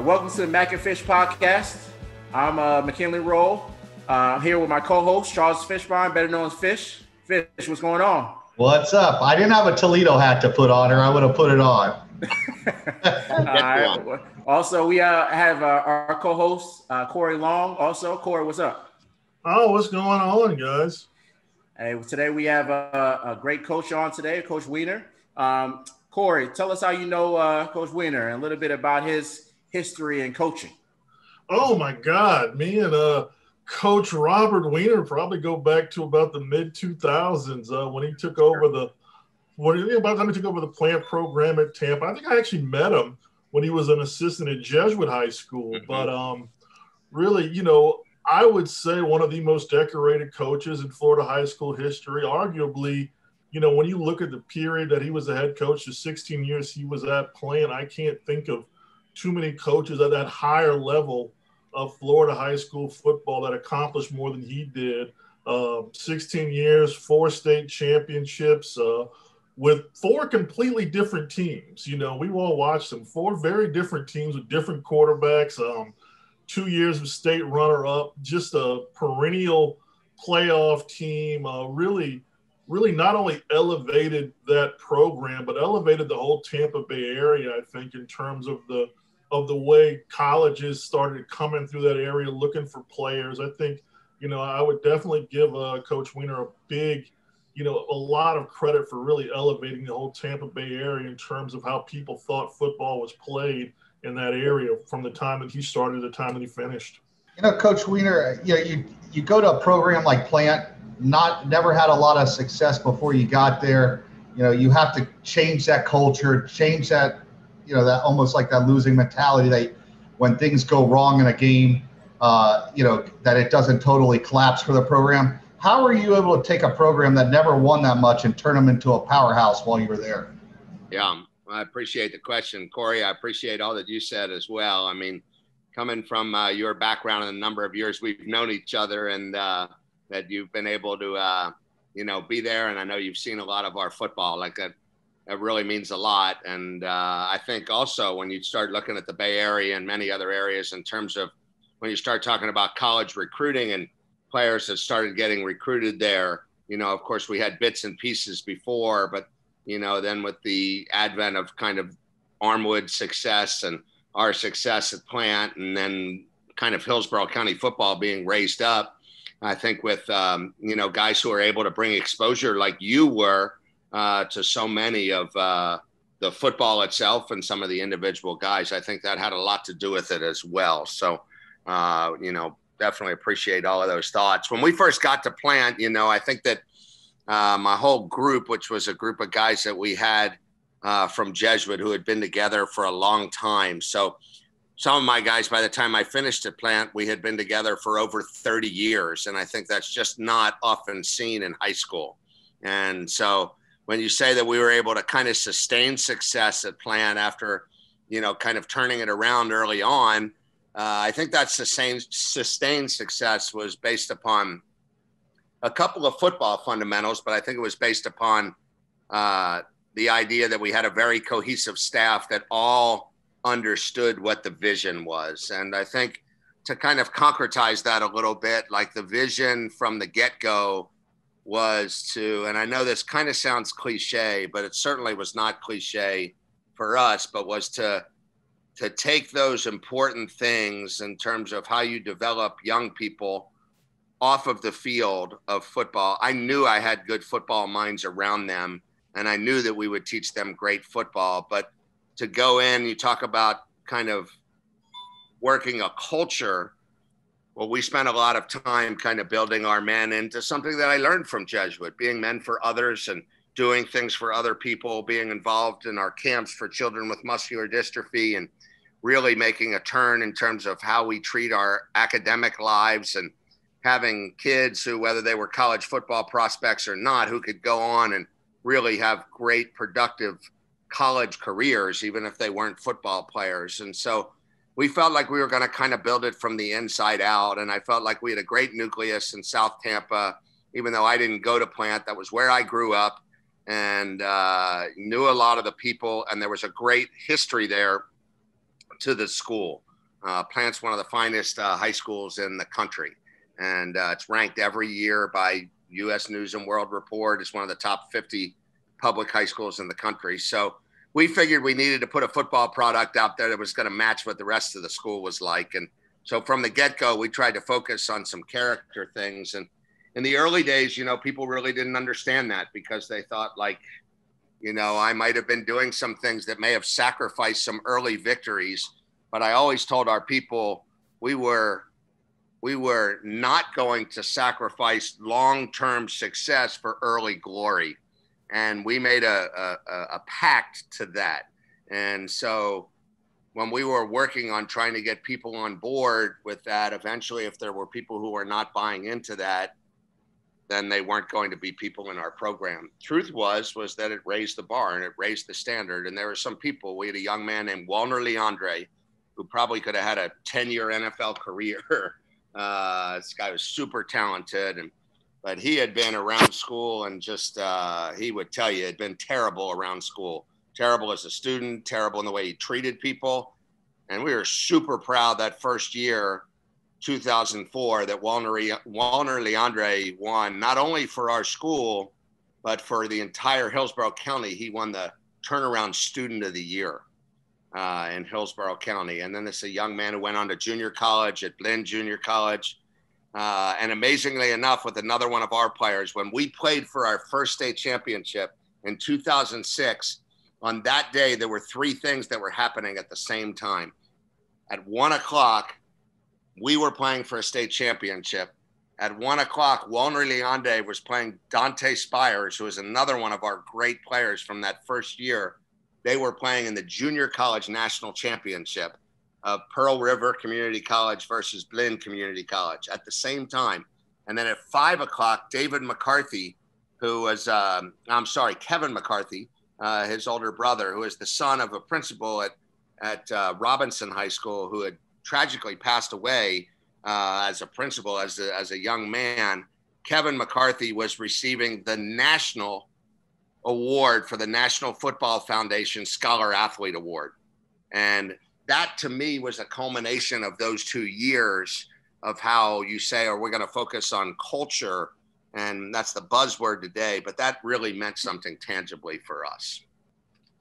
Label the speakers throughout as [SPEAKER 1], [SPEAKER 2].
[SPEAKER 1] Welcome to the Mac and Fish podcast. I'm McKinley Roll. I'm here with my co-host, Charles Fishbine, better known as Fish. Fish, what's going on?
[SPEAKER 2] What's up? I didn't have a Toledo hat to put on, or I would have put it on.
[SPEAKER 1] All right. Also, we have our co-host, Corey Long. Also, Corey, what's up?
[SPEAKER 3] Oh, what's going on, guys?
[SPEAKER 1] Hey, today we have a great coach on today, Coach Weiner. Corey, tell us how you know Coach Weiner and a little bit about his history and coaching.
[SPEAKER 3] Oh, my God. Me and Coach Robert Weiner probably go back to about the mid-2000s when he took over the plant program at Tampa. I think I actually met him when he was an assistant at Jesuit High School. Mm-hmm. But really, I would say one of the most decorated coaches in Florida high school history, arguably. When you look at the period that he was the head coach, the 16 years he was at Plant, I can't think of too many coaches at that higher level of Florida high school football that accomplished more than he did. 16 years, 4 state championships with 4 completely different teams. We all watched them, 4 very different teams with different quarterbacks, 2 years of state runner-up, just a perennial playoff team, really not only elevated that program, but elevated the whole Tampa Bay area, I think, in terms of the way colleges started coming through that area looking for players. I think, I would definitely give Coach Weiner a big, a lot of credit for really elevating the whole Tampa Bay area in terms of how people thought football was played in that area from the time that he started to the time that he finished.
[SPEAKER 2] Coach Weiner, you go to a program like Plant, never had a lot of success before you got there. You have to change that culture, change that, that almost like that losing mentality that when things go wrong in a game, that it doesn't totally collapse for the program. How are you able to take a program that never won that much and turn them into a powerhouse while you were there?
[SPEAKER 4] Yeah, I appreciate the question, Corey. I appreciate all that you said as well. I mean, coming from your background and the number of years we've known each other and that you've been able to, be there. And I know you've seen a lot of our football like that. That really means a lot. And I think also when you start looking at the Bay Area and many other areas in terms of when you start talking about college recruiting and players that started getting recruited there, of course we had bits and pieces before, but, then with the advent of kind of Armwood success and our success at Plant and then kind of Hillsborough County football being raised up, I think with, guys who are able to bring exposure like you were to so many of the football itself and some of the individual guys, I think that had a lot to do with it as well. So, definitely appreciate all of those thoughts. When we first got to Plant, I think that my whole group, which was a group of guys that we had from Jesuit who had been together for a long time. So some of my guys, by the time I finished at Plant, we had been together for over 30 years. And I think that's just not often seen in high school. And so when you say that we were able to kind of sustain success at Plant after, kind of turning it around early on, I think that sustained success was based upon a couple of football fundamentals, but I think it was based upon the idea that we had a very cohesive staff that all understood what the vision was. And I think to kind of concretize that a little bit, like the vision from the get-go was to, and I know this kind of sounds cliche, but it certainly was not cliche for us, but was to take those important things in terms of how you develop young people off of the field of football. I knew I had good football minds around them, and I knew that we would teach them great football, but to go in, you talk about kind of working a culture. Well, we spent a lot of time kind of building our men into something that I learned from Jesuit, being men for others and doing things for other people, being involved in our camps for children with muscular dystrophy and really making a turn in terms of how we treat our academic lives and having kids who, whether they were college football prospects or not, who could go on and really have great, productive college careers, even if they weren't football players. And so we felt like we were going to kind of build it from the inside out. And I felt like we had a great nucleus in South Tampa, even though I didn't go to Plant. That was where I grew up and knew a lot of the people. And there was a great history there to the school. Plant's one of the finest high schools in the country. And it's ranked every year by U.S. News and World Report. It's one of the top 50 public high schools in the country. So we figured we needed to put a football product out there that was going to match what the rest of the school was like. And so from the get-go, we tried to focus on some character things. And in the early days, people really didn't understand that because they thought like, I might have been doing some things that may have sacrificed some early victories. But I always told our people we were not going to sacrifice long-term success for early glory. And we made a pact to that. And so when we were working on trying to get people on board with that, eventually, if there were people who were not buying into that, then they weren't going to be people in our program. Truth was that it raised the bar and it raised the standard. And there were some people, we had a young man named Weiner Leandre, who probably could have had a 10-year NFL career. This guy was super talented, but he had been around school and just, he would tell you, had been terrible around school. Terrible as a student, terrible in the way he treated people. And we were super proud that first year, 2004, that Weiner Leandre won, not only for our school, but for the entire Hillsborough County. He won the Turnaround Student of the Year in Hillsborough County. And then this is a young man who went on to junior college at Blinn Junior College. And amazingly enough, with another one of our players, when we played for our first state championship in 2006, on that day, there were three things that were happening at the same time. At 1 o'clock, we were playing for a state championship. At 1 o'clock, Weiner Leandre was playing Dante Spires, who was another one of our great players from that first year. They were playing in the junior college national championship of Pearl River Community College versus Blinn Community College at the same time. And then at 5 o'clock, David McCarthy, who was, Kevin McCarthy, his older brother, who is the son of a principal at Robinson High School, who had tragically passed away as a principal as a young man. Kevin McCarthy was receiving the national award for the National Football Foundation Scholar Athlete Award. And that to me was a culmination of those 2 years of how you say, we're going to focus on culture. And that's the buzzword today, but that really meant something tangibly for us.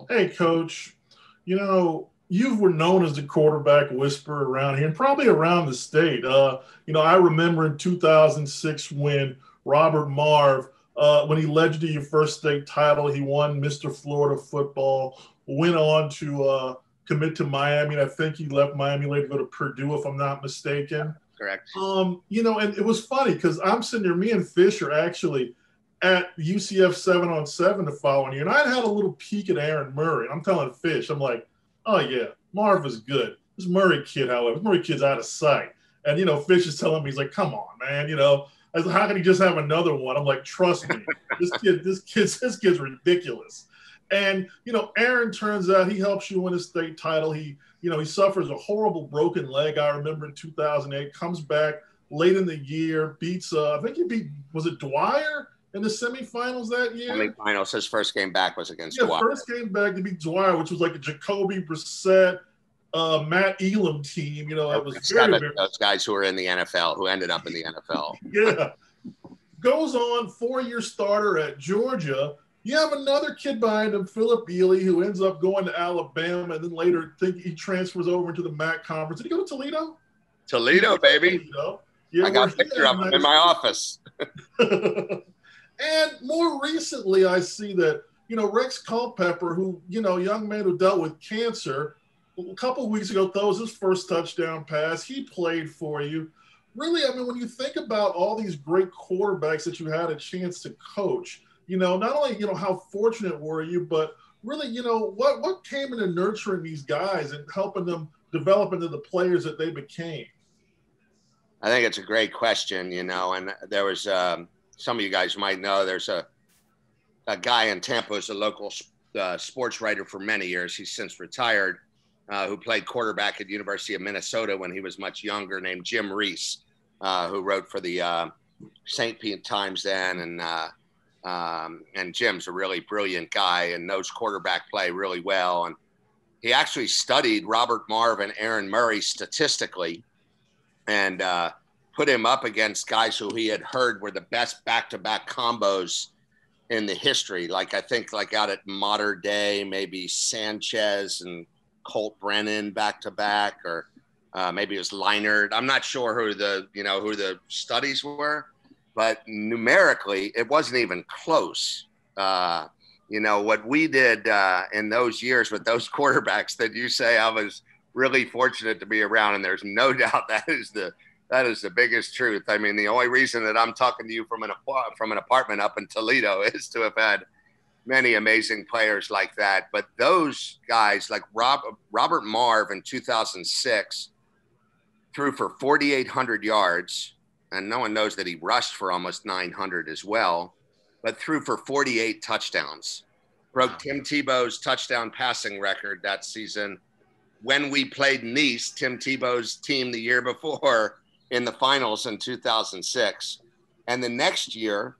[SPEAKER 3] Hey, Coach, you were known as the quarterback whisperer around here and probably around the state. I remember in 2006 when Robert Marv, when he led you to your first state title, he won Mr. Florida football, went on to commit to Miami. And I think he left Miami later to go to Purdue, if I'm not mistaken.
[SPEAKER 4] Correct.
[SPEAKER 3] And it was funny because I'm sitting there, me and Fish are actually at UCF 7-on-7 the following year. And I had a little peek at Aaron Murray. I'm telling Fish, I'm like, oh yeah, Marv is good. This Murray kid, however, this Murray kid's out of sight. And, Fish is telling me, he's like, come on, man, I was like, how can he just have another one? I'm like, trust me, this kid's ridiculous. And, Aaron, turns out he helps you win a state title. He suffers a horrible broken leg. I remember in 2008, comes back late in the year, beats, I think he beat, was it Dwyer in the semifinals that year?
[SPEAKER 4] Semifinals, his first game back was against Dwyer.
[SPEAKER 3] First game back to beat Dwyer, which was like a Jacoby Brissett, Matt Elam team. It was
[SPEAKER 4] those guys who were in the NFL, who ended up in the NFL.
[SPEAKER 3] Yeah. Goes on, 4-year starter at Georgia. You have another kid behind him, Philip Ely, who ends up going to Alabama, and then later think he transfers over into the MAC conference. Did he go to Toledo?
[SPEAKER 4] Toledo, baby.
[SPEAKER 3] Toledo. Yeah,
[SPEAKER 4] I got a picture of him in my office.
[SPEAKER 3] And more recently, I see that, Rex Culpepper, who, young man who dealt with cancer, a couple of weeks ago throws his first touchdown pass. He played for you. Really, when you think about all these great quarterbacks that you had a chance to coach, not only, how fortunate were you, but really, what came into nurturing these guys and helping them develop into the players that they became?
[SPEAKER 4] I think it's a great question, and there was some of you guys might know there's a guy in Tampa who's a local sports writer for many years. He's since retired, who played quarterback at University of Minnesota when he was much younger, named Jim Reese, who wrote for the St. Pete Times then. And Jim's a really brilliant guy and knows quarterback play really well. And he actually studied Robert Marve and Aaron Murray statistically and put him up against guys who he had heard were the best back-to-back combos in the history. Like I think like out at modern day, maybe Sanchez and Colt Brennan back-to-back, or maybe it was Leinert. I'm not sure who the studies were, but numerically it wasn't even close. What we did in those years with those quarterbacks that you say I was really fortunate to be around, and there's no doubt that is the biggest truth. I mean, the only reason that I'm talking to you from an apartment up in Toledo is to have had many amazing players like that. But those guys like Robert Marve in 2006 threw for 4,800 yards, and no one knows that he rushed for almost 900 as well, but threw for 48 touchdowns. Broke Tim Tebow's touchdown passing record that season. When we played Nice, Tim Tebow's team the year before, in the finals in 2006. And the next year,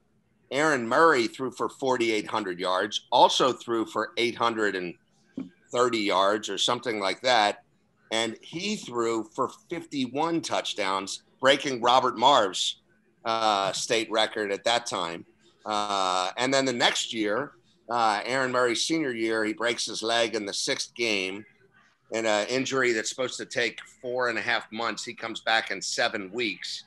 [SPEAKER 4] Aaron Murray threw for 4,800 yards, also threw for 830 yards or something like that. And he threw for 51 touchdowns, breaking Robert Marve's state record at that time. And then the next year, Aaron Murray's senior year, he breaks his leg in the 6th game. In an injury that's supposed to take 4.5 months, he comes back in 7 weeks.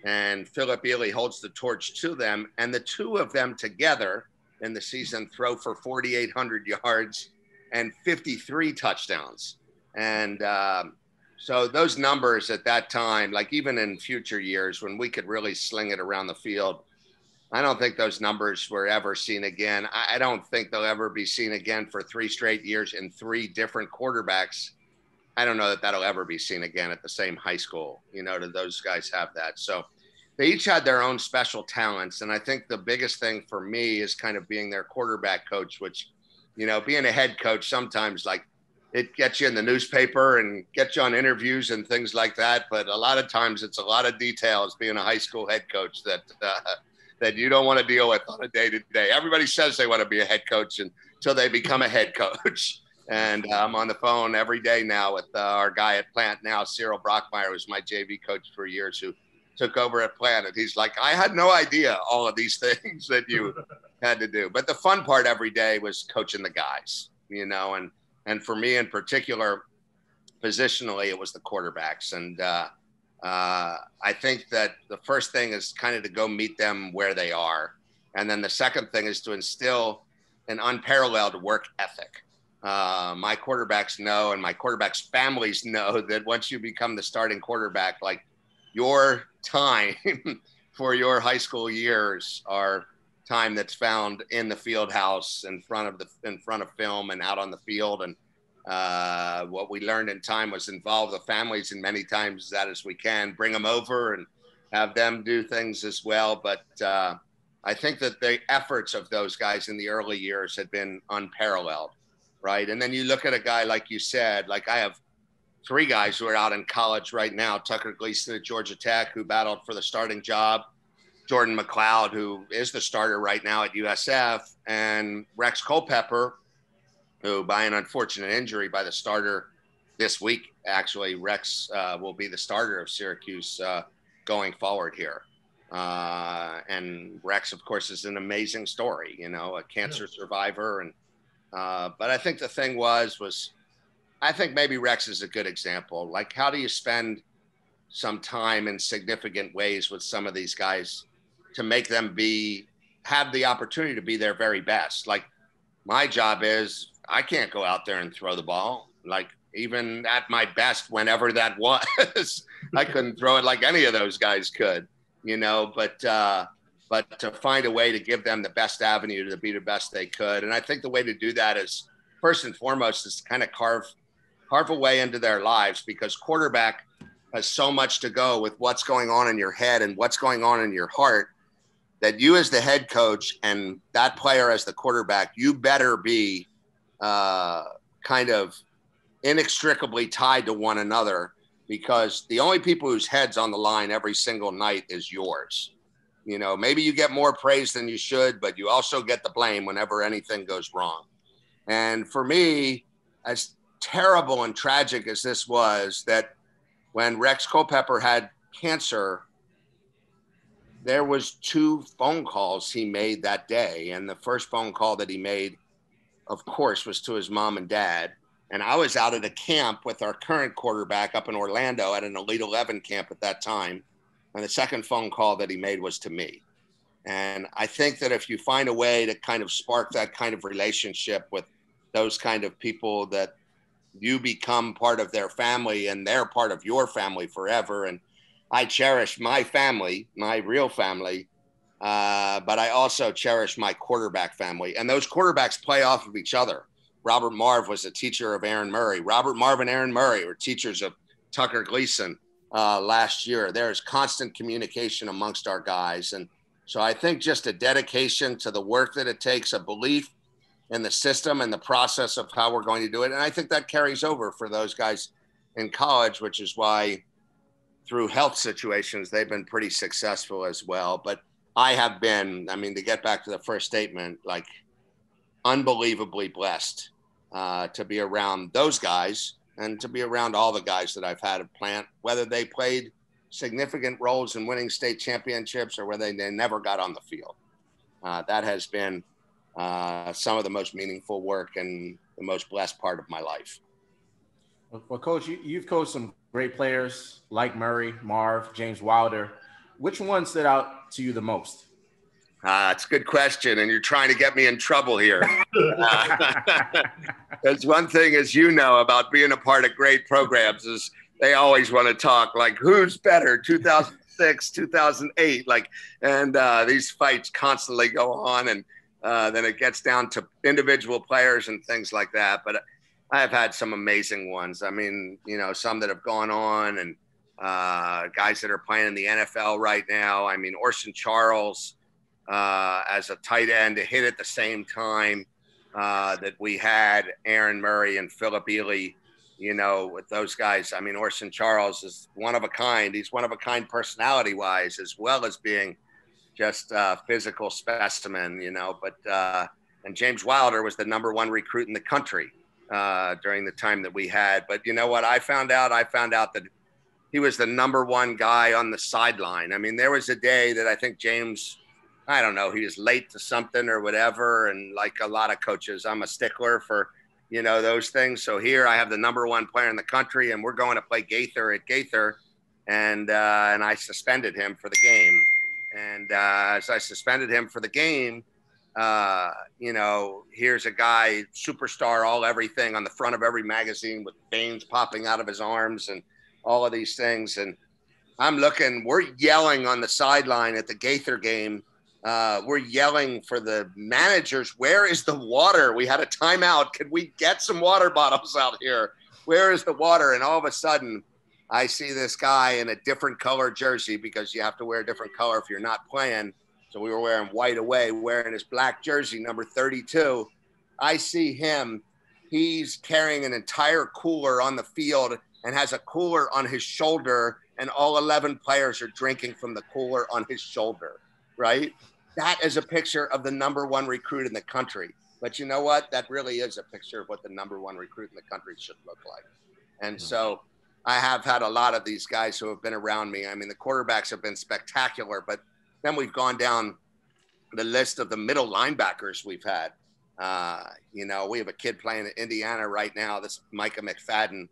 [SPEAKER 4] And Philip Ely holds the torch to them. And the two of them together in the season throw for 4,800 yards and 53 touchdowns. And so those numbers at that time, like even in future years when we could really sling it around the field, I don't think those numbers were ever seen again. I don't think they'll ever be seen again for 3 straight years in 3 different quarterbacks. I don't know that that'll ever be seen again at the same high school, do those guys have that? So they each had their own special talents. And I think the biggest thing for me is kind of being their quarterback coach, which, being a head coach, sometimes like it gets you in the newspaper and gets you on interviews and things like that. But a lot of times it's a lot of details being a high school head coach that you don't want to deal with on a day-to-day. Everybody says they want to be a head coach until they become a head coach. And I'm on the phone every day now with our guy at Plant now, Cyril Brockmeyer, who's my JV coach for years, who took over at Plant. And he's like, I had no idea all of these things that you had to do. But the fun part every day was coaching the guys, and for me in particular, positionally, it was the quarterbacks. And I think that the first thing is kind of to go meet them where they are. And then the second thing is to instill an unparalleled work ethic. My quarterbacks know, and my quarterbacks' families know, that once you become the starting quarterback, like your time for your high school years are time that's found in the field house in front of film and out on the field. And what we learned in time was involve the families in many times as we can, bring them over and have them do things as well. But I think that the efforts of those guys in the early years had been unparalleled, right? And then you look at a guy, like you said, like I have 3 guys who are out in college right now, Tucker Gleason at Georgia Tech, who battled for the starting job, Jordan McLeod, who is the starter right now at USF, and Rex Culpepper, who by an unfortunate injury by the starter this week, actually, Rex will be the starter of Syracuse going forward here. And Rex, of course, is an amazing story, a cancer survivor. And but I think the thing was I think maybe Rex is a good example. Like, how do you spend some time in significant ways with some of these guys to make them have the opportunity to be their very best? Like, my job is I can't go out there and throw the ball. Like, even at my best, whenever that was, I couldn't throw it like any of those guys could, but to find a way to give them the best avenue to be the best they could. And I think the way to do that is, first and foremost, is to kind of carve a way into their lives, because quarterback has so much to go with what's going on in your head and what's going on in your heart, that you as the head coach and that player as the quarterback, you better be kind of inextricably tied to one another, because the only people whose head's on the line every single night is yours. Maybe you get more praise than you should, but you also get the blame whenever anything goes wrong. And for me, as terrible and tragic as this was, that when Rex Culpepper had cancer, there was 2 phone calls he made that day. And the first phone call that he made, of course, was to his mom and dad. And I was out at a camp with our current quarterback up in Orlando at an Elite 11 camp at that time. And the second phone call that he made was to me. And I think that if you find a way to kind of spark that kind of relationship with those kind of people, that you become part of their family and they're part of your family forever. And I cherish my family, my real family, but I also cherish my quarterback family. And those quarterbacks play off of each other. Robert Marve was a teacher of Aaron Murray. Robert Marve and Aaron Murray were teachers of Tucker Gleason last year. There's constant communication amongst our guys. And so I think just a dedication to the work that it takes, a belief in the system and the process of how we're going to do it. And I think that carries over for those guys in college, which is why through health situations, they've been pretty successful as well. But I have been, I mean, to get back to the first statement, like unbelievably blessed to be around those guys and to be around all the guys that I've had at Plant, whether they played significant roles in winning state championships or whether they never got on the field. That has been some of the most meaningful work and the most blessed part of my life.
[SPEAKER 1] Well, Coach, you've coached some great players like Murray, Marv, James Wilder. Which one stood out to you the most?
[SPEAKER 4] It's a good question, and you're trying to get me in trouble here. There's one thing, as you know, about being a part of great programs is they always want to talk like, who's better, 2006, 2008, and these fights constantly go on, and then it gets down to individual players and things like that. But I have had some amazing ones. I mean, you know, some that have gone on, and guys that are playing in the NFL right now. I mean, Orson Charles as a tight end to hit at the same time that we had Aaron Murray and Philip Ely. You know, with those guys, I mean, Orson Charles is one of a kind. He's one of a kind personality-wise, as well as being just a physical specimen, you know. But and James Wilder was the #1 recruit in the country during the time that we had. But you know what? I found out that he was the #1 guy on the sideline. I mean, there was a day that I think James, I don't know, he was late to something or whatever. And like a lot of coaches, I'm a stickler for, you know, those things. So here I have the #1 player in the country, and we're going to play Gaither at Gaither. And I suspended him for the game. And as I suspended him for the game, you know, here's a guy, superstar, all everything on the front of every magazine with veins popping out of his arms and all of these things. And I'm looking, we're yelling on the sideline at the Gaither game. We're yelling for the managers. Where is the water? We had a timeout. Could we get some water bottles out here? Where is the water? And all of a sudden I see this guy in a different color jersey, because you have to wear a different color if you're not playing. So we were wearing white away, wearing his black jersey, number 32. I see him. He's carrying an entire cooler on the field and has a cooler on his shoulder, and all 11 players are drinking from the cooler on his shoulder, right? That is a picture of the #1 recruit in the country. But you know what? That really is a picture of what the #1 recruit in the country should look like. And so I have had a lot of these guys who have been around me. I mean, the quarterbacks have been spectacular, but then we've gone down the list of the middle linebackers we've had. You know, we have a kid playing in Indiana right now, this Micah McFadden.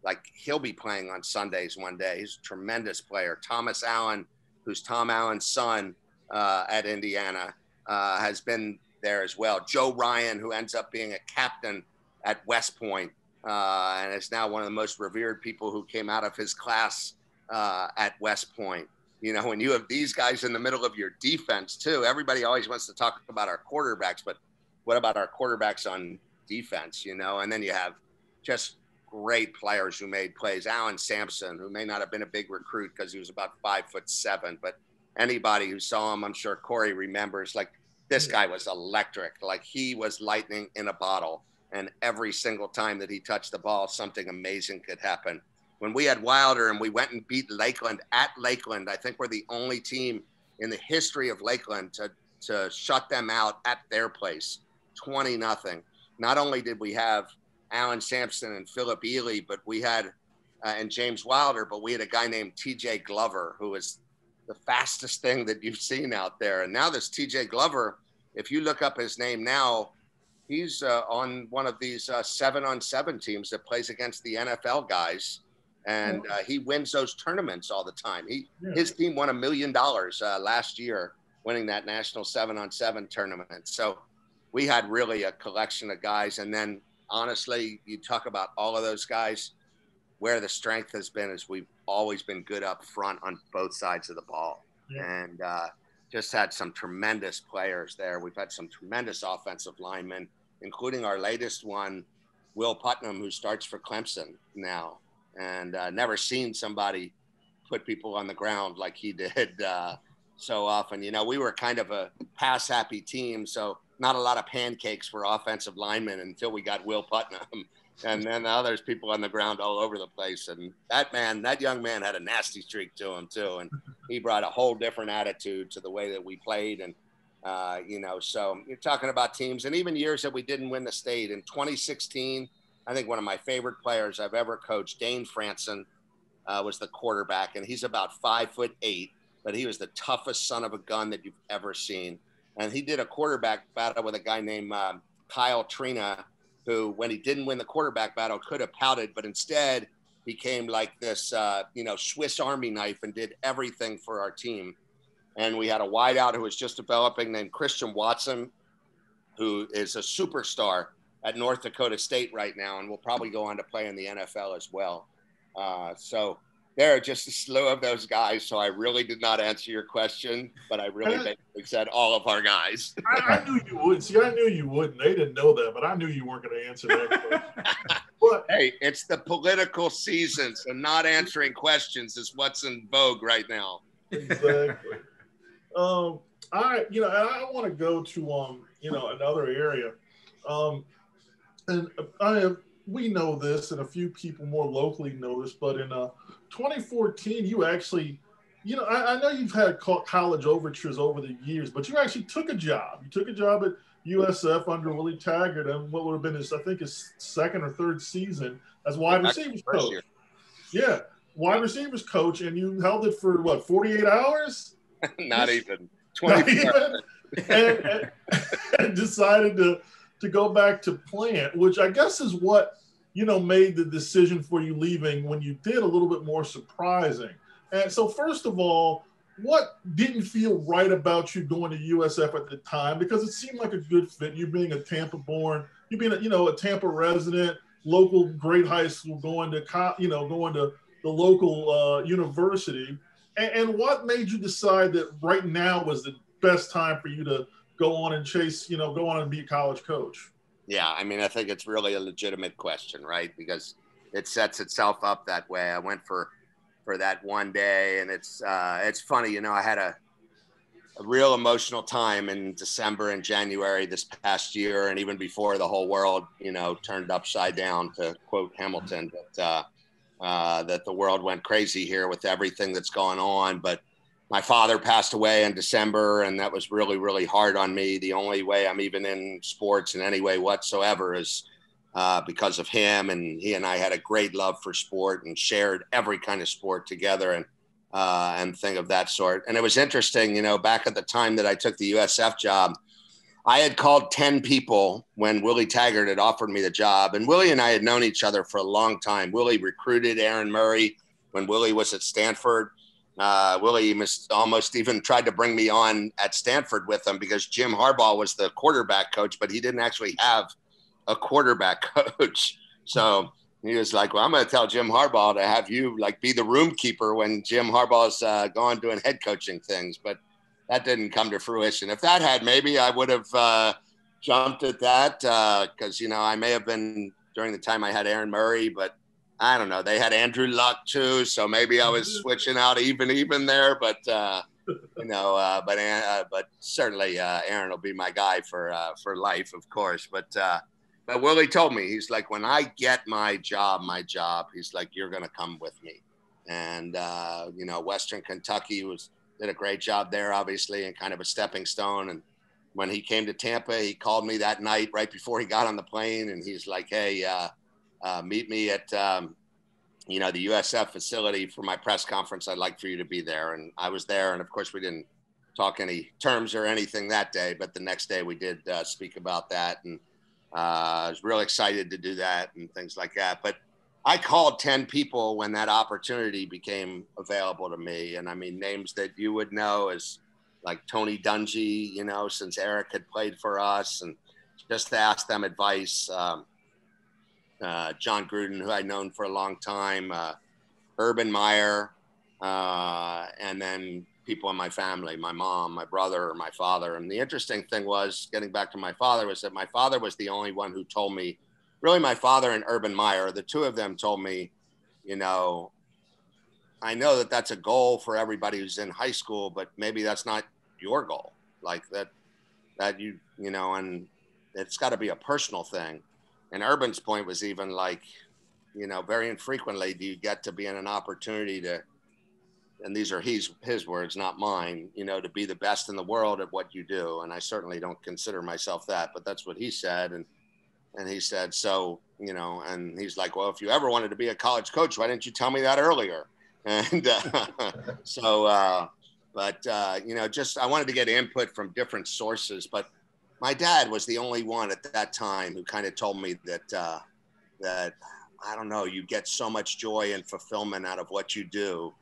[SPEAKER 4] Like, he'll be playing on Sundays one day. He's a tremendous player. Thomas Allen, who's Tom Allen's son at Indiana, has been there as well. Joe Ryan, who ends up being a captain at West Point, and is now one of the most revered people who came out of his class at West Point. You know, when you have these guys in the middle of your defense too, everybody always wants to talk about our quarterbacks, but what about our quarterbacks on defense, you know? And then you have just great players who made plays. Alan Sampson, who may not have been a big recruit because he was about 5'7", but anybody who saw him, I'm sure Corey remembers, like, this guy was electric. Like, he was lightning in a bottle. And every single time that he touched the ball, something amazing could happen. When we had Wilder and we went and beat Lakeland at Lakeland, I think we're the only team in the history of Lakeland to shut them out at their place, 20-0. Not only did we have Alan Sampson and Philip Ely, but we had and James Wilder, but we had a guy named T.J. Glover, who was the fastest thing that you've seen out there. And now this T.J. Glover, if you look up his name now, he's on one of these 7-on-7 teams that plays against the NFL guys. And he wins those tournaments all the time. His team won $1 million last year, winning that national 7-on-7 tournament. So we had really a collection of guys. And then honestly, you talk about all of those guys, where the strength has been is we've always been good up front on both sides of the ball. And just had some tremendous players there. We've had some tremendous offensive linemen, including our latest one, Will Putnam, who starts for Clemson now. And never seen somebody put people on the ground like he did so often. You know, we were kind of a pass-happy team, so not a lot of pancakes for offensive linemen until we got Will Putnam. And then now there's people on the ground all over the place. And that young man had a nasty streak to him too. And he brought a whole different attitude to the way that we played. And, you know, so you're talking about teams and even years that we didn't win the state. In 2016, I think one of my favorite players I've ever coached, Dane Franson, was the quarterback. And he's about 5'8", but he was the toughest son of a gun that you've ever seen. And he did a quarterback battle with a guy named Kyle Trina, who, when he didn't win the quarterback battle, could have pouted, but instead became like this, you know, Swiss Army knife and did everything for our team. And we had a wideout who was just developing named Christian Watson, who is a superstar at North Dakota State right now and will probably go on to play in the NFL as well. So there are just a slew of those guys. So I really did not answer your question, but I really basically said all of our guys.
[SPEAKER 3] I knew you would. See, I knew you wouldn't. They didn't know that, but I knew you weren't going to answer that question. But,
[SPEAKER 4] hey, it's the political season, so not answering questions is what's in vogue right now.
[SPEAKER 3] Exactly. I want to go to another area. We know this, and a few people more locally know this, but in 2014, you actually, I know you've had college overtures over the years, but you actually took a job. You took a job at USF under Willie Taggart, and what would have been his second or third season as wide receivers coach. Yeah, wide receivers coach, and you held it for 48 hours?
[SPEAKER 4] Not even 24.
[SPEAKER 3] And decided to go back to plant, which I guess is what, made the decision for you leaving when you did a little bit more surprising. And so first of all, what didn't feel right about you going to USF at the time? Because it seemed like a good fit. You being a Tampa born, you being a Tampa resident, local great high school, going to the local university. And what made you decide that right now was the best time for you to go on and go on and be a college coach?
[SPEAKER 4] Yeah, I mean, I think it's really a legitimate question, right? Because it sets itself up that way. I went for that one day, and it's funny, I had a real emotional time in December and January this past year, and even before the whole world, turned upside down, to quote Hamilton, that the world went crazy here with everything that's going on. But my father passed away in December, and that was really, really hard on me. The only way I'm even in sports in any way whatsoever is because of him. And he and I had a great love for sport and shared every kind of sport together and thing of that sort. And it was interesting, back at the time that I took the USF job, I had called 10 people when Willie Taggart had offered me the job. And Willie and I had known each other for a long time. Willie recruited Aaron Murray when Willie was at Stanford. Willie almost even tried to bring me on at Stanford with him because Jim Harbaugh was the quarterback coach, but he didn't actually have a quarterback coach. So he was like, well, I'm going to tell Jim Harbaugh to have you be the room keeper when Jim Harbaugh's gone doing head coaching things. But that didn't come to fruition. If that had, maybe I would have jumped at that because, I may have been during the time I had Aaron Murray, but I don't know. They had Andrew Luck too, so maybe I was switching out even there. But but certainly Aaron will be my guy for life, of course. But Willie told me, he's like, when I get my job, he's like, you're gonna come with me. And Western Kentucky did a great job there, obviously, and kind of a stepping stone. And when he came to Tampa, he called me that night right before he got on the plane, and he's like, hey. meet me at, the USF facility for my press conference. I'd like for you to be there. And I was there. And of course, we didn't talk any terms or anything that day, but the next day we did speak about that. And I was real excited to do that and things like that. But I called 10 people when that opportunity became available to me. And I mean, names that you would know as like Tony Dungy, since Eric had played for us, and just to ask them advice. John Gruden, who I'd known for a long time, Urban Meyer, and then people in my family, my mom, my brother, my father. And the interesting thing was, getting back to my father, was that my father was the only one who told me, really my father and Urban Meyer, the two of them told me, I know that that's a goal for everybody who's in high school, but maybe that's not your goal. Like that and it's got to be a personal thing. And Urban's point was even like, very infrequently do you get to be in an opportunity to, and these are his words, not mine, to be the best in the world at what you do. And I certainly don't consider myself that, but that's what he said. And he said, so, and he's like, well, if you ever wanted to be a college coach, why didn't you tell me that earlier? And just I wanted to get input from different sources, but my dad was the only one at that time who kind of told me that I don't know, you get so much joy and fulfillment out of what you do.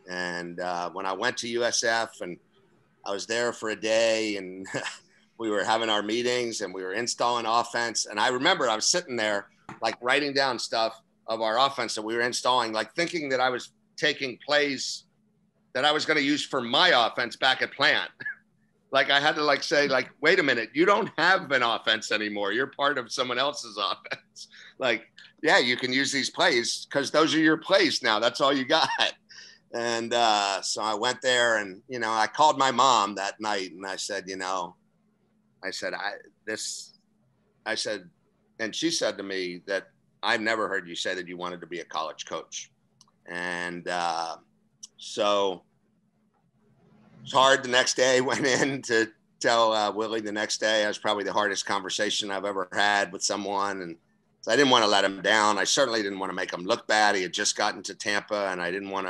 [SPEAKER 4] And when I went to USF and I was there for a day, and we were having our meetings and we were installing offense. And I remember I was sitting there like writing down stuff of our offense that we were installing, like thinking that I was taking plays that I was going to use for my offense back at Plant. Like I had to say, wait a minute, you don't have an offense anymore. You're part of someone else's offense. Like, yeah, you can use these plays because those are your plays now. That's all you got. And so I went there and, I called my mom that night and I said, and she said to me that I've never heard you say that you wanted to be a college coach. And so it's hard. The next day, went in to tell Willie the next day. It was probably the hardest conversation I've ever had with someone. And so I didn't want to let him down. I certainly didn't want to make him look bad. He had just gotten to Tampa, and I didn't want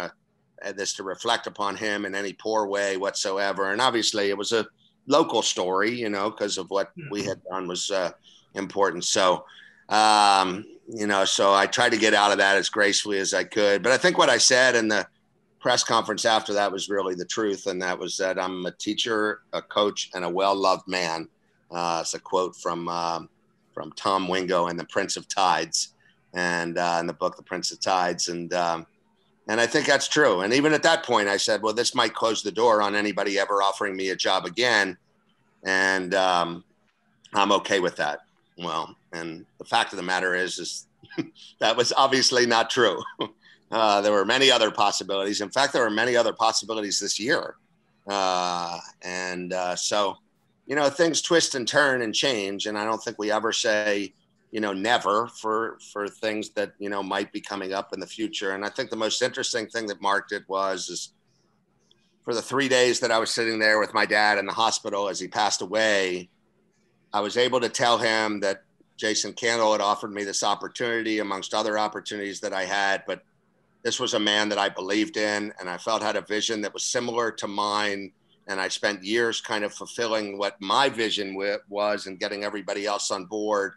[SPEAKER 4] this to reflect upon him in any poor way whatsoever. And obviously it was a local story, because of what we had done was important. So, so I tried to get out of that as gracefully as I could. But I think what I said in the press conference after that was really the truth. And that was that I'm a teacher, a coach, and a well-loved man. It's a quote from Tom Wingo in The Prince of Tides, and in the book, The Prince of Tides. And I think that's true. And even at that point, I said, well, this might close the door on anybody ever offering me a job again. And I'm okay with that. Well, and the fact of the matter is that was obviously not true. There were many other possibilities. In fact, there were many other possibilities this year. So, things twist and turn and change. And I don't think we ever say, never for things that, might be coming up in the future. And I think the most interesting thing that marked it is for the 3 days that I was sitting there with my dad in the hospital as he passed away, I was able to tell him that Jason Candle had offered me this opportunity amongst other opportunities that I had, but this was a man that I believed in and I felt had a vision that was similar to mine. And I spent years kind of fulfilling what my vision was and getting everybody else on board,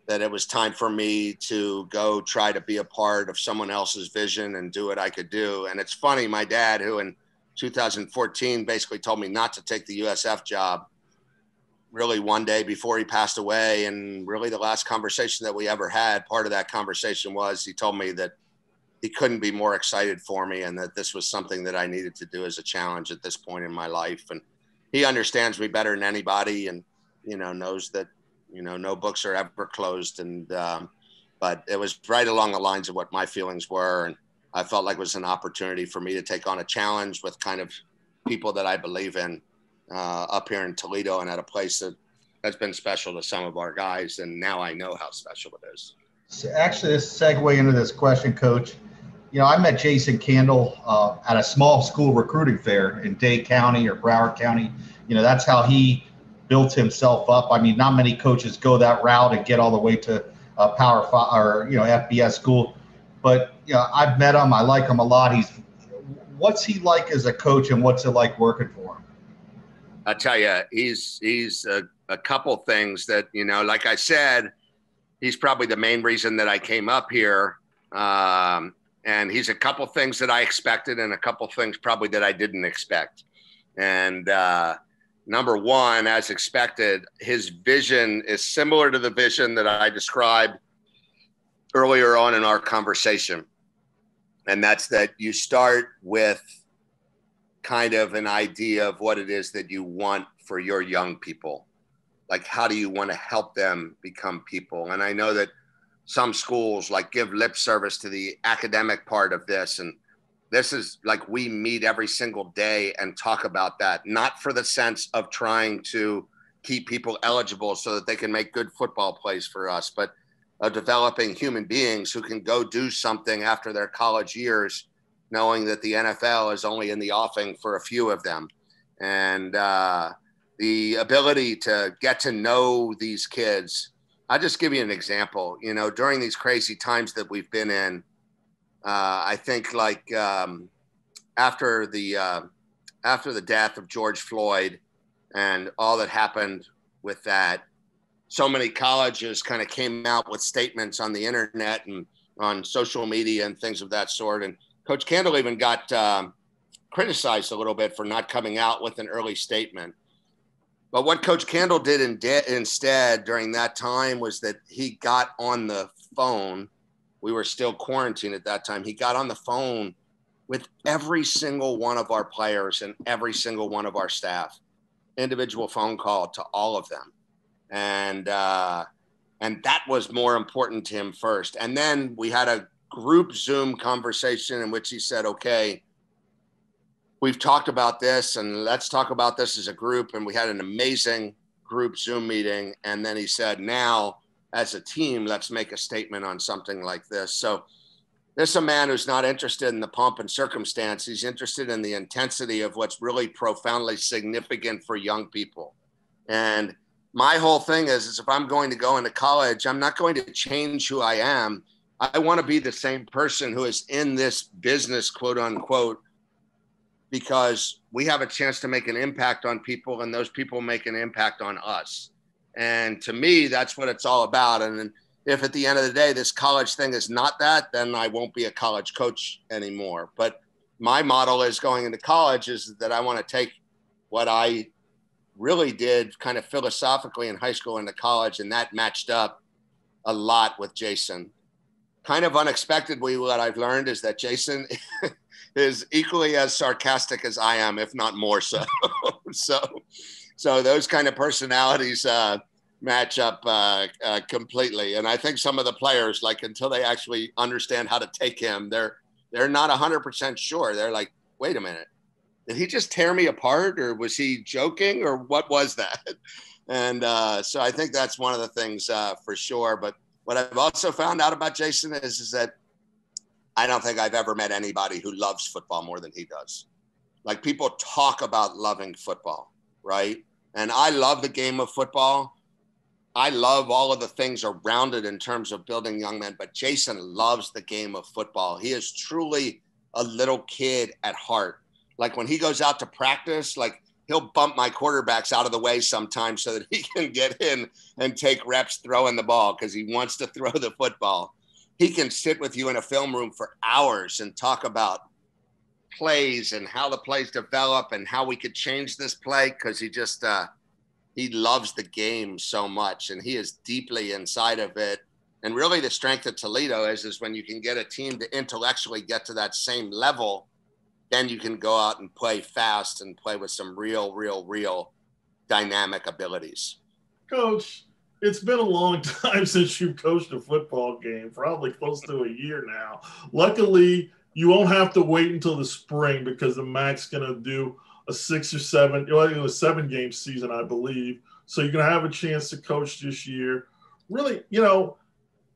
[SPEAKER 4] that it was time for me to go try to be a part of someone else's vision and do what I could do. And it's funny, my dad, who in 2014 basically told me not to take the USF job, really one day before he passed away, and really the last conversation that we ever had, part of that conversation was he told me that he couldn't be more excited for me and that this was something that I needed to do as a challenge at this point in my life. And he understands me better than anybody and, knows that, no books are ever closed. And, but it was right along the lines of what my feelings were. And I felt like it was an opportunity for me to take on a challenge with kind of people that I believe in up here in Toledo and at a place that has been special to some of our guys. And now I know how special it is.
[SPEAKER 2] So actually, this segue into this question, Coach. I met Jason Candle at a small school recruiting fair in Dade County or Broward County. That's how he built himself up. I mean, not many coaches go that route and get all the way to Power 5 or FBS school. But I've met him. I like him a lot. What's he like as a coach, and what's it like working for him?
[SPEAKER 4] I'll tell you, he's a couple things that, like I said, he's probably the main reason that I came up here. And he's a couple things that I expected and a couple things probably that I didn't expect. And number one, as expected, his vision is similar to the vision that I described earlier on in our conversation. And that's that you start with kind of an idea of what it is that you want for your young people. Like, how do you want to help them become people? And I know that some schools give lip service to the academic part of this. And this is we meet every single day and talk about that, not for the sense of trying to keep people eligible so that they can make good football plays for us, but of developing human beings who can go do something after their college years, knowing that the NFL is only in the offing for a few of them. And the ability to get to know these kids. I'll just give you an example. During these crazy times that we've been in, I think after the death of George Floyd and all that happened with that, so many colleges kind of came out with statements on the internet and on social media and things of that sort. And Coach Candle even got criticized a little bit for not coming out with an early statement. But what Coach Candle did instead during that time was that he got on the phone. We were still quarantined at that time. He got on the phone with every single one of our players and every single one of our staff, individual phone call to all of them. And that was more important to him first. And then we had a group Zoom conversation in which he said, okay, we've talked about this and let's talk about this as a group. And we had an amazing group Zoom meeting. And then he said, now as a team, let's make a statement on something like this. So this is a man who's not interested in the pomp and circumstance. He's interested in the intensity of what's really profoundly significant for young people. And my whole thing is if I'm going to go into college, I'm not going to change who I am. I want to be the same person who is in this business, quote unquote, because we have a chance to make an impact on people and those people make an impact on us. And to me, that's what it's all about. And if at the end of the day, this college thing is not that, then I won't be a college coach anymore. But my model is going into college is that I want to take what I really did kind of philosophically in high school into college. And that matched up a lot with Jason. Kind of unexpectedly, what I've learned is that Jason is equally as sarcastic as I am, if not more so. So those kind of personalities match up completely. And I think some of the players, until they actually understand how to take him, they're not 100% sure. They're like, wait a minute, did he just tear me apart, or was he joking, or what was that? And so I think that's one of the things for sure. But what I've also found out about Jason is that I don't think I've ever met anybody who loves football more than he does. People talk about loving football, right? And I love the game of football. I love all of the things around it in terms of building young men, but Jason loves the game of football. He is truly a little kid at heart. When he goes out to practice, he'll bump my quarterbacks out of the way sometimes so that he can get in and take reps throwing the ball because he wants to throw the football. He can sit with you in a film room for hours and talk about plays and how the plays develop and how we could change this play because he just he loves the game so much and he is deeply inside of it. And really the strength of Toledo is when you can get a team to intellectually get to that same level, then you can go out and play fast and play with some real dynamic abilities.
[SPEAKER 3] Coach, it's been a long time since you coached a football game, probably close to a year now. Luckily, you won't have to wait until the spring because the MAC's going to do a 6 or 7, a 7-game season, I believe. So you're going to have a chance to coach this year. Really,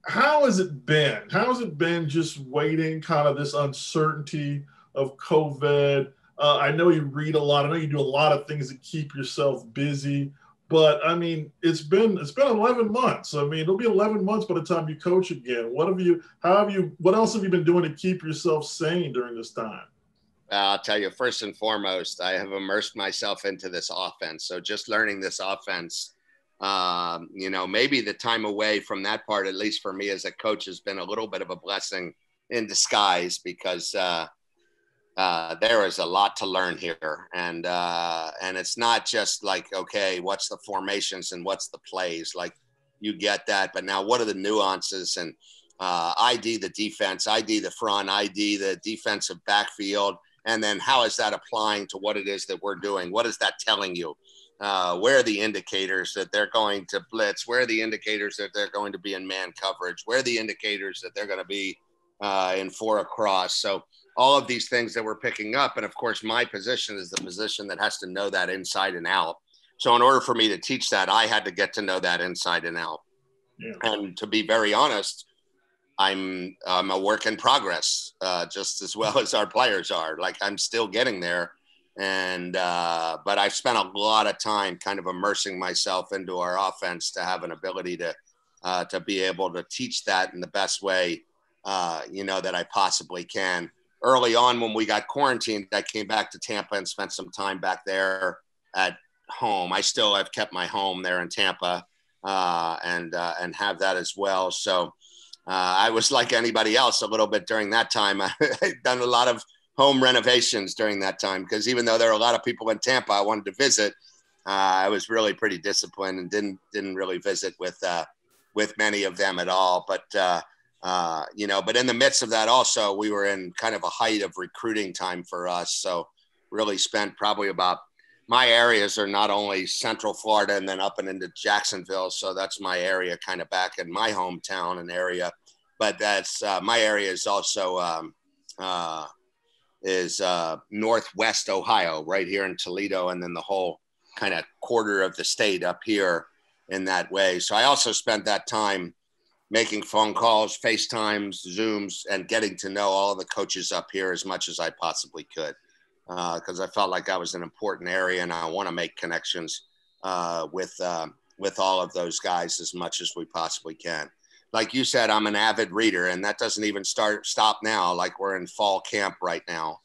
[SPEAKER 3] how has it been? How has it been just waiting, kind of this uncertainty of COVID? I know you read a lot. I know you do a lot of things to keep yourself busy. But I mean, it's been 11 months. I mean, it'll be 11 months by the time you coach again. What else have you been doing to keep yourself sane during this time?
[SPEAKER 4] I'll tell you, first and foremost, I have immersed myself into this offense. So just learning this offense, maybe the time away from that part, at least for me as a coach, has been a little bit of a blessing in disguise, because there is a lot to learn here. And it's not just like, okay, what's the formations and what's the plays? Like, you get that, but now what are the nuances? And ID the defense, ID the front, ID the defensive backfield. And then how is that applying to what it is that we're doing? What is that telling you? Where are the indicators that they're going to blitz? Where are the indicators that they're going to be in man coverage? Where are the indicators that they're going to be in 4 across? So all of these things that we're picking up. And of course, my position is the position that has to know that inside and out. So in order for me to teach that, I had to get to know that inside and out. Yeah. And to be very honest, I'm a work in progress, just as well as our players are. Like, I'm still getting there. And but I've spent a lot of time kind of immersing myself into our offense to have an ability to be able to teach that in the best way, that I possibly can. Early on, when we got quarantined, I came back to Tampa and spent some time back there at home. I still have kept my home there in Tampa, and have that as well. So I was like anybody else a little bit during that time. I've done a lot of home renovations during that time, because even though there are a lot of people in Tampa I wanted to visit, I was really pretty disciplined and didn't really visit with many of them at all. But but in the midst of that also, we were in kind of a height of recruiting time for us. So really spent probably about, my areas are not only Central Florida and then up and into Jacksonville. So that's my area kind of back in my hometown and area. But that's my area is also Northwest Ohio, right here in Toledo, and then the whole kind of quarter of the state up here in that way. So I also spent that time making phone calls, FaceTimes, Zooms, and getting to know all of the coaches up here as much as I possibly could, because I felt like I was an important area, and I want to make connections with all of those guys as much as we possibly can. Like you said, I'm an avid reader, and that doesn't even stop now. Like, we're in fall camp right now.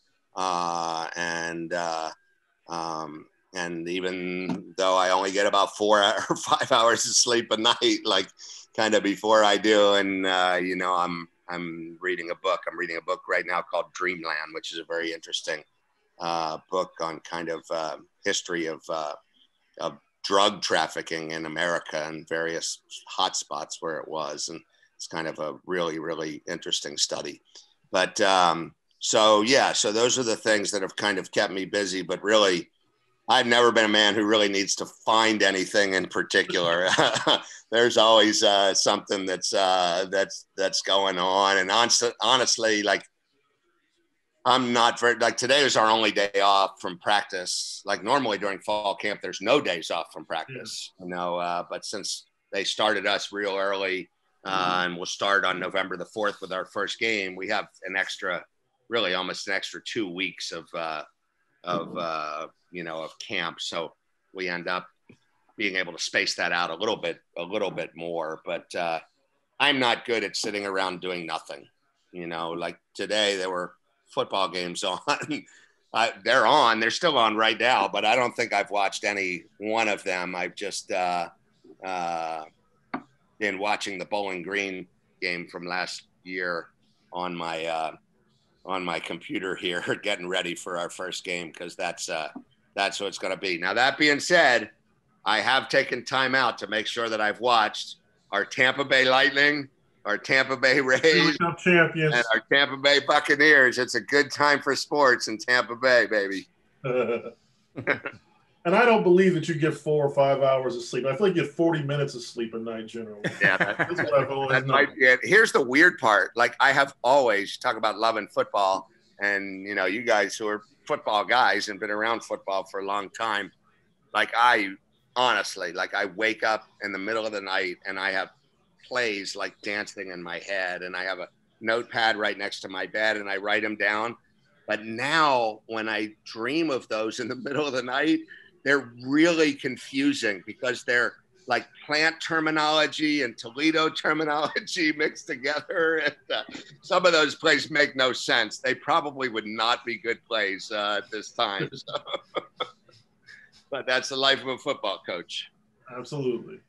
[SPEAKER 4] And even though I only get about 4 or 5 hours of sleep a night, like kind of before I do. And, I'm reading a book. I'm reading a book right now called Dreamland, which is a very interesting book on kind of history of drug trafficking in America and various hotspots where it was. And it's kind of a really, really interesting study. But so those are the things that have kind of kept me busy. But really, I've never been a man who really needs to find anything in particular. There's always something that's going on. And honestly, like, I'm not very, like, today was our only day off from practice. Like, normally during fall camp, there's no days off from practice, but since they started us real early, and we'll start on November the 4th with our first game, we have almost an extra 2 weeks of camp. So we end up being able to space that out a little bit more. But I'm not good at sitting around doing nothing. Like today there were football games on. They're still on right now, but I don't think I've watched any one of them. I've just been watching the Bowling Green game from last year on my computer here, getting ready for our first game, because that's what it's going to be. Now, that being said, I have taken time out to make sure that I've watched our Tampa Bay Lightning, our Tampa Bay Rays,
[SPEAKER 3] champions,
[SPEAKER 4] and our Tampa Bay Buccaneers. It's a good time for sports in Tampa Bay, baby.
[SPEAKER 3] And I don't believe that you get 4 or 5 hours of sleep. I feel like you get 40 minutes of sleep a night generally.
[SPEAKER 4] Yeah, that's what I've always known. Might be it. Here's the weird part. Like, I have always talk about loving football, and you guys who are football guys and been around football for a long time. Like, I honestly, I wake up in the middle of the night and I have plays like dancing in my head, and I have a notepad right next to my bed and I write them down. But now when I dream of those in the middle of the night, they're really confusing because they're like plant terminology and Toledo terminology mixed together. And some of those plays make no sense. They probably would not be good plays at this time. So. But that's the life of a football coach.
[SPEAKER 3] Absolutely.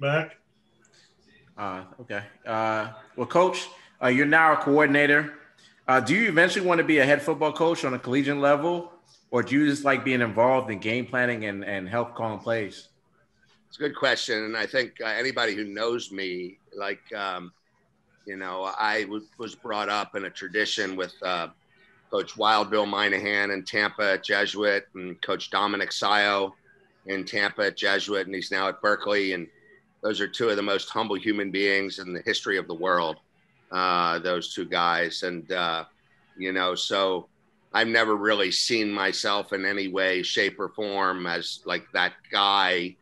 [SPEAKER 3] Mac?
[SPEAKER 1] Okay. Well, Coach, you're now a coordinator. Do you eventually want to be a head football coach on a collegiate level, or do you just like being involved in game planning and help calling plays?
[SPEAKER 4] It's a good question. And I think anybody who knows me, like, you know, I was brought up in a tradition with Coach Wild Bill Moynihan in Tampa at Jesuit, and Coach Dominic Sayo in Tampa at Jesuit, and he's now at Berkeley. And those are two of the most humble human beings in the history of the world, those two guys. And, you know, so I've never really seen myself in any way, shape, or form as like that guy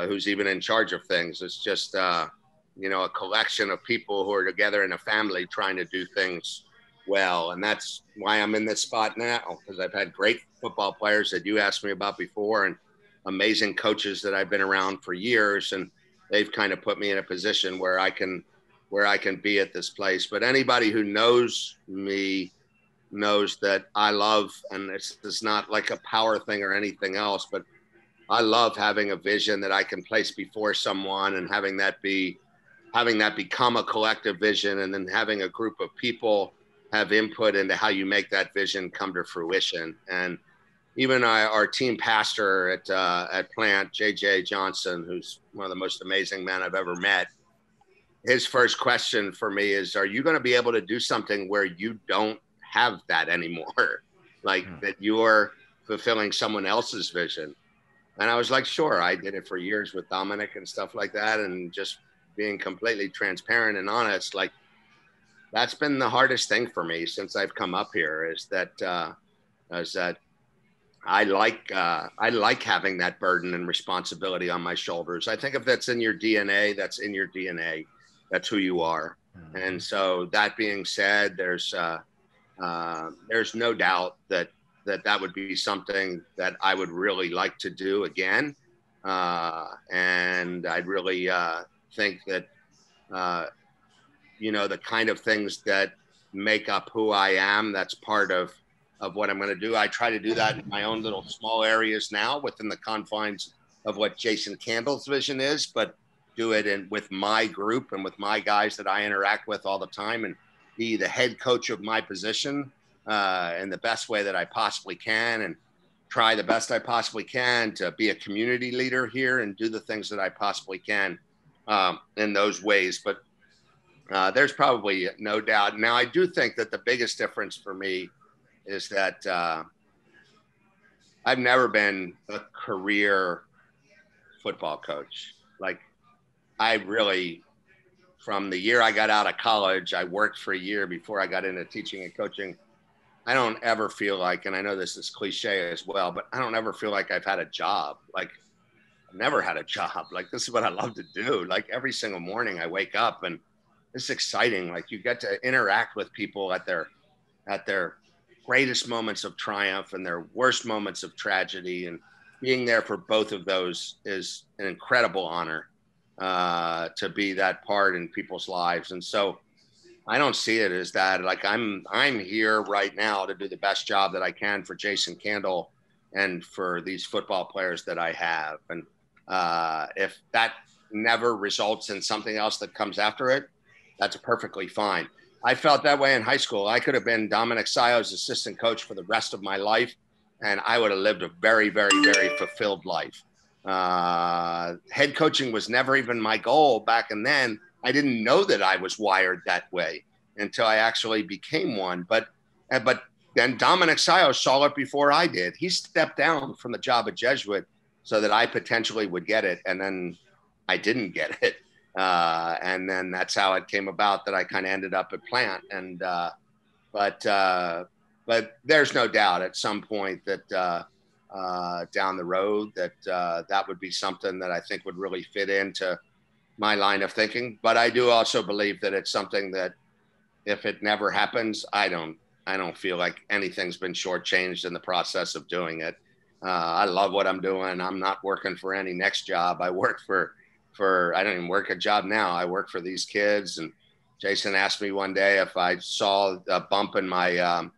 [SPEAKER 4] who's even in charge of things. It's just, you know, a collection of people who are together in a family trying to do things well. And that's why I'm in this spot now, because I've had great football players that you asked me about before and amazing coaches that I've been around for years. And they've kind of put me in a position where I can be at this place. But anybody who knows me knows that I love, and it's not like a power thing or anything else, but I love having a vision that I can place before someone and having that become a collective vision, and then having a group of people have input into how you make that vision come to fruition. And even our team pastor at Plant, JJ Johnson, who's one of the most amazing men I've ever met, his first question for me is, are you going to be able to do something where you don't have that anymore? Like that you're fulfilling someone else's vision. And I was like, sure. I did it for years with Dominic and stuff like that. And just being completely transparent and honest, like that's been the hardest thing for me since I've come up here, is that I like having that burden and responsibility on my shoulders. I think if that's in your DNA, that's in your DNA. That's who you are. And so that being said, there's no doubt that would be something that I would really like to do again. And I'd really think that, you know, the kind of things that make up who I am, that's part of what I'm going to do. I try to do that in my own little small areas now within the confines of what Jason Candle's vision is, but do it with my group and with my guys that I interact with all the time, and be the head coach of my position in the best way that I possibly can, and try the best I possibly can to be a community leader here and do the things that I possibly can in those ways. But there's probably no doubt. Now, I do think that the biggest difference for me is that I've never been a career football coach. Like, I really, from the year I got out of college, I worked for a year before I got into teaching and coaching. I don't ever feel like, and I know this is cliche as well, but I don't ever feel like I've had a job. Like, I've never had a job. Like, this is what I love to do. Like, every single morning I wake up and it's exciting. Like, you get to interact with people at their greatest moments of triumph and their worst moments of tragedy. And being there for both of those is an incredible honor to be that part in people's lives. And so I don't see it as that. Like, I'm here right now to do the best job that I can for Jason Candle and for these football players that I have. And if that never results in something else that comes after it, that's perfectly fine. I felt that way in high school. I could have been Dominic Sayo's assistant coach for the rest of my life, and I would have lived a very, very, very fulfilled life. Head coaching was never even my goal back and then. I didn't know that I was wired that way until I actually became one. But then Dominic Sayo saw it before I did. He stepped down from the job at Jesuit so that I potentially would get it, and then I didn't get it. And then that's how it came about that I kind of ended up at Plant. And but there's no doubt at some point that down the road that would be something that I think would really fit into my line of thinking. But I do also believe that it's something that if it never happens, I don't feel like anything's been shortchanged in the process of doing it. I love what I'm doing. I'm not working for any next job. I work I don't even work a job now. I work for these kids. And Jason asked me one day if I saw a bump in my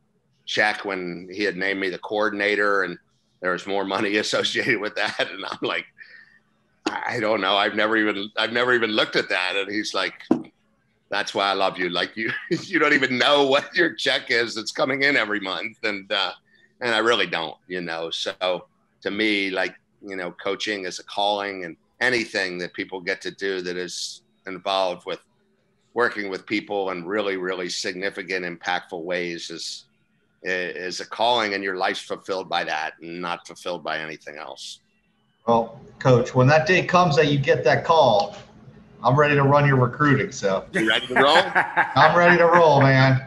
[SPEAKER 4] check when he had named me the coordinator and there was more money associated with that. And I'm like, I don't know. I've never even looked at that. And he's like, that's why I love you. Like you don't even know what your check is that's coming in every month. And I really don't, So to me, like, coaching is a calling, and anything that people get to do that is involved with working with people in really, really significant, impactful ways is a calling, and your life's fulfilled by that and not fulfilled by anything else.
[SPEAKER 2] Well, Coach, when that day comes that you get that call, I'm ready to run your recruiting. So
[SPEAKER 4] you ready to roll?
[SPEAKER 2] I'm ready to roll, man.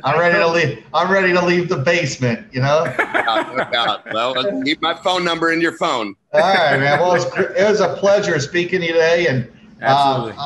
[SPEAKER 2] I'm ready to leave. I'm ready to leave the basement.
[SPEAKER 4] No doubt. Well, keep my phone number in your phone.
[SPEAKER 2] All right, man. Well, it was a pleasure speaking to you today, and
[SPEAKER 1] absolutely.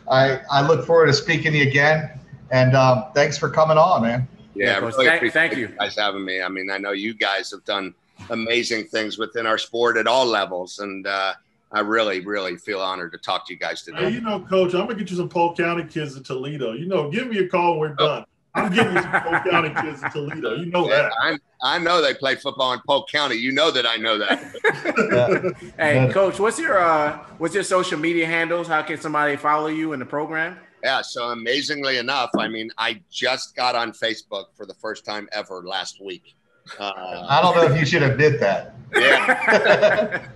[SPEAKER 2] I look forward to speaking to you again. And thanks for coming on, man.
[SPEAKER 4] Yeah,
[SPEAKER 1] Coach,
[SPEAKER 4] really
[SPEAKER 1] thank you
[SPEAKER 4] guys having me. I mean, I know you guys have done amazing things within our sport at all levels, and I really, really feel honored to talk to you guys today.
[SPEAKER 3] Hey, Coach, I'm gonna get you some Polk County kids in Toledo. Give me a call when we're done. I'm getting you some Polk County kids in Toledo. That.
[SPEAKER 4] I know they play football in Polk County. You know that I know that.
[SPEAKER 1] Hey, Coach, what's your social media handles? How can somebody follow you in the program?
[SPEAKER 4] Yeah, so amazingly enough, I mean, I just got on Facebook for the first time ever last week.
[SPEAKER 2] I don't know if you should have did that.
[SPEAKER 4] Yeah.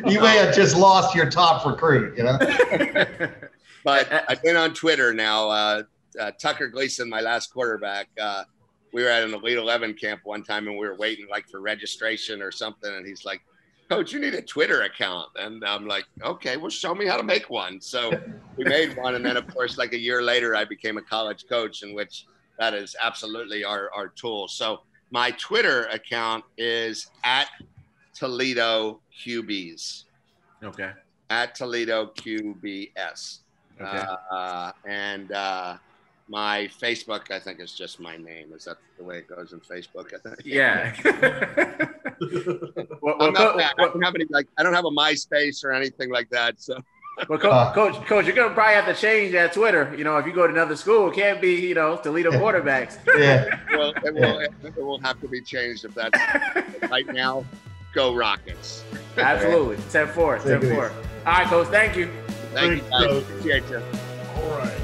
[SPEAKER 2] You may have just lost your top recruit,
[SPEAKER 4] But I've been on Twitter now. Tucker Gleason, my last quarterback, we were at an Elite 11 camp one time and we were waiting for registration or something. And he's like, Coach, you need a Twitter account. And I'm like, okay, well, show me how to make one. So we made one. And then, of course, a year later, I became a college coach, in which that is absolutely our tool. So my Twitter account is at Toledo QBs.
[SPEAKER 1] Okay.
[SPEAKER 4] At Toledo QBS.
[SPEAKER 1] Okay.
[SPEAKER 4] And my Facebook, I think, is just my name. Is that the way it goes in Facebook? I think.
[SPEAKER 1] Yeah.
[SPEAKER 4] I don't have a MySpace or anything like that. So.
[SPEAKER 1] Well, Coach, you're gonna probably have to change that Twitter. If you go to another school, it can't be Toledo quarterbacks.
[SPEAKER 2] Yeah.
[SPEAKER 4] Well, it will have to be changed if that's right now. Go Rockets!
[SPEAKER 1] Absolutely, 10-4, 10-4. All right, Coach. Thank you.
[SPEAKER 4] Thank you, guys. Appreciate you.
[SPEAKER 3] All right.